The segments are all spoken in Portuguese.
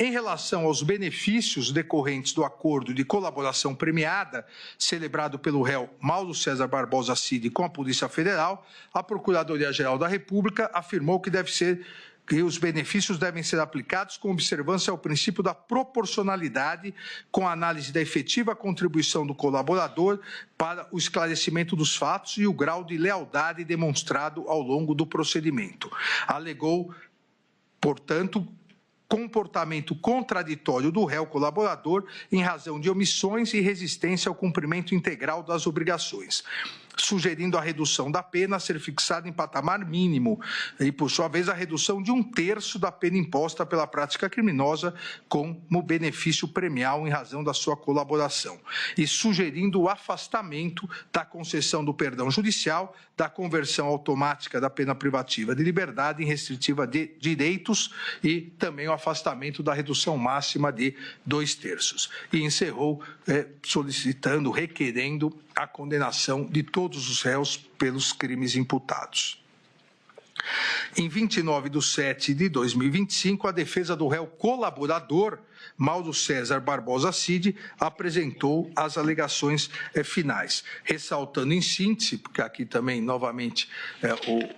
Em relação aos benefícios decorrentes do acordo de colaboração premiada, celebrado pelo réu Mauro César Barbosa Cid com a Polícia Federal, a Procuradoria-Geral da República afirmou que os benefícios devem ser aplicados com observância ao princípio da proporcionalidade, com a análise da efetiva contribuição do colaborador para o esclarecimento dos fatos e o grau de lealdade demonstrado ao longo do procedimento. Alegou, portanto, comportamento contraditório do réu colaborador em razão de omissões e resistência ao cumprimento integral das obrigações, sugerindo a redução da pena a ser fixada em patamar mínimo e, por sua vez, a redução de 1/3 da pena imposta pela prática criminosa como benefício premial em razão da sua colaboração, e sugerindo o afastamento da concessão do perdão judicial, da conversão automática da pena privativa de liberdade em restritiva de direitos e também o afastamento da redução máxima de 2/3. E encerrou solicitando, requerendo a condenação de todos os réus pelos crimes imputados. Em 29/7/2025, a defesa do réu colaborador, Mauro César Barbosa Cid, apresentou as alegações finais, ressaltando em síntese, porque aqui também, novamente, o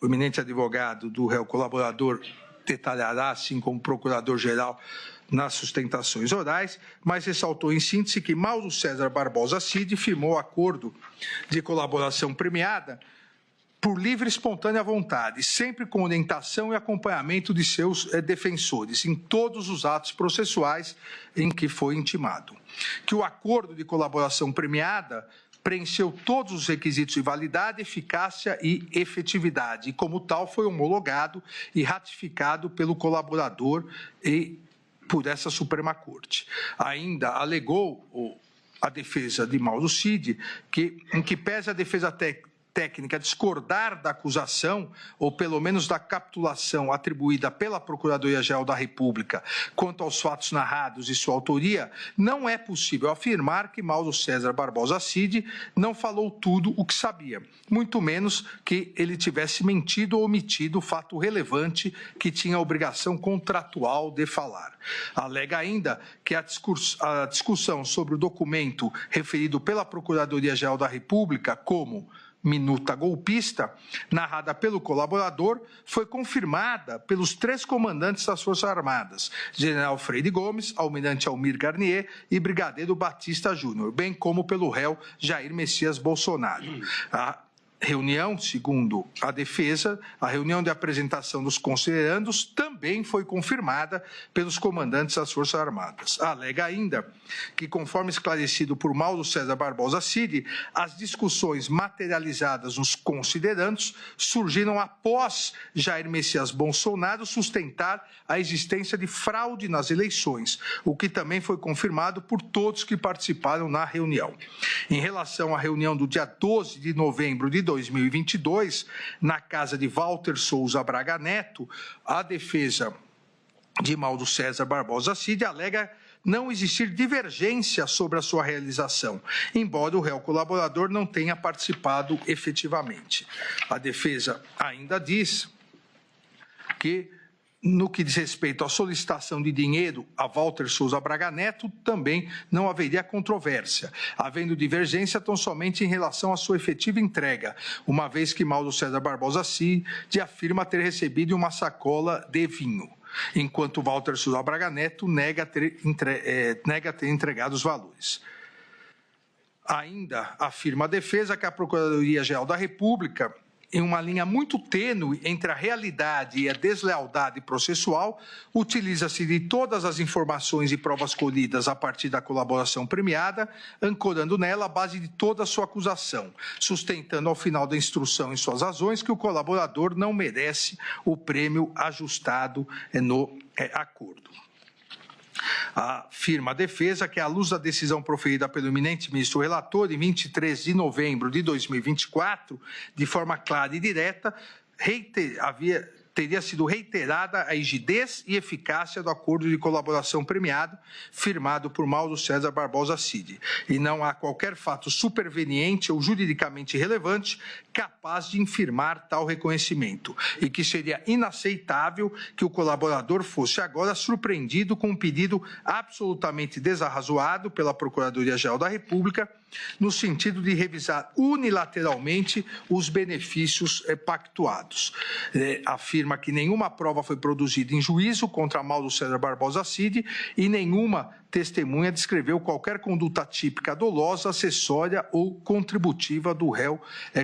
eminente advogado do réu colaborador detalhará, assim como o procurador-geral, nas sustentações orais, mas ressaltou em síntese que Mauro César Barbosa Cid firmou acordo de colaboração premiada por livre e espontânea vontade, sempre com orientação e acompanhamento de seus defensores, em todos os atos processuais em que foi intimado. Que o acordo de colaboração premiada preencheu todos os requisitos de validade, eficácia e efetividade, e como tal foi homologado e ratificado pelo colaborador e por essa Suprema Corte. Ainda alegou a defesa de Mauro Cid que, em que pese a defesa técnica discordar da acusação, ou pelo menos da capitulação atribuída pela Procuradoria-Geral da República quanto aos fatos narrados e sua autoria, não é possível afirmar que Mauro César Barbosa Cid não falou tudo o que sabia, muito menos que ele tivesse mentido ou omitido o fato relevante que tinha a obrigação contratual de falar. Alega ainda que a discussão sobre o documento referido pela Procuradoria-Geral da República como minuta golpista, narrada pelo colaborador, foi confirmada pelos 3 comandantes das Forças Armadas, General Freire Gomes, Almirante Almir Garnier e Brigadeiro Batista Júnior, bem como pelo réu Jair Messias Bolsonaro. A reunião, segundo a defesa, a reunião de apresentação dos considerandos também foi confirmada pelos comandantes das Forças Armadas. Alega ainda que, conforme esclarecido por Mauro César Barbosa Cid, as discussões materializadas nos considerandos surgiram após Jair Messias Bolsonaro sustentar a existência de fraude nas eleições, o que também foi confirmado por todos que participaram na reunião. Em relação à reunião do dia 12 de novembro de 2022, na casa de Walter Souza Braga Neto, a defesa de Mauro César Barbosa Cid alega não existir divergência sobre a sua realização, embora o réu colaborador não tenha participado efetivamente. A defesa ainda diz que, no que diz respeito à solicitação de dinheiro a Walter Souza Braga Neto, também não haveria controvérsia, havendo divergência tão somente em relação à sua efetiva entrega, uma vez que Mauro César Barbosa Cid afirma ter recebido uma sacola de vinho, enquanto Walter Souza Braga Neto nega ter entregado os valores. Ainda afirma a defesa que a Procuradoria-Geral da República, em uma linha muito tênue entre a realidade e a deslealdade processual, utiliza-se de todas as informações e provas colhidas a partir da colaboração premiada, ancorando nela a base de toda a sua acusação, sustentando ao final da instrução em suas razões que o colaborador não merece o prêmio ajustado no acordo. Afirma a defesa que, à luz da decisão proferida pelo eminente ministro relator, em 23 de novembro de 2024, de forma clara e direta, teria sido reiterada a rigidez e eficácia do acordo de colaboração premiado firmado por Mauro César Barbosa Cid, e não há qualquer fato superveniente ou juridicamente relevante capaz de infirmar tal reconhecimento, e que seria inaceitável que o colaborador fosse agora surpreendido com um pedido absolutamente desarrazoado pela Procuradoria-Geral da República, no sentido de revisar unilateralmente os benefícios pactuados. Afirma que nenhuma prova foi produzida em juízo contra Mauro César Barbosa Cid e nenhuma testemunha descreveu qualquer conduta típica dolosa, acessória ou contributiva do réu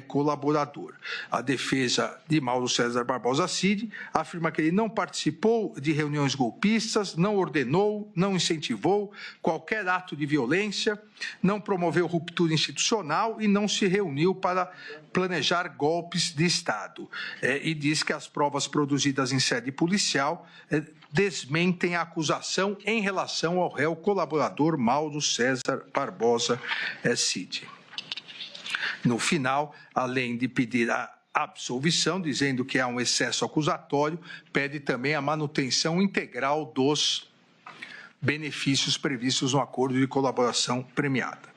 colaborador. A defesa de Mauro César Barbosa Cid afirma que ele não participou de reuniões golpistas, não ordenou, não incentivou qualquer ato de violência, não promoveu ruptura institucional e não se reuniu para planejar golpes de Estado. E diz que as provas produzidas em sede policial desmentem a acusação em relação ao réu colaborador Mauro César Barbosa Cid. No final, além de pedir a absolvição, dizendo que há um excesso acusatório, pede também a manutenção integral dos benefícios previstos no acordo de colaboração premiada.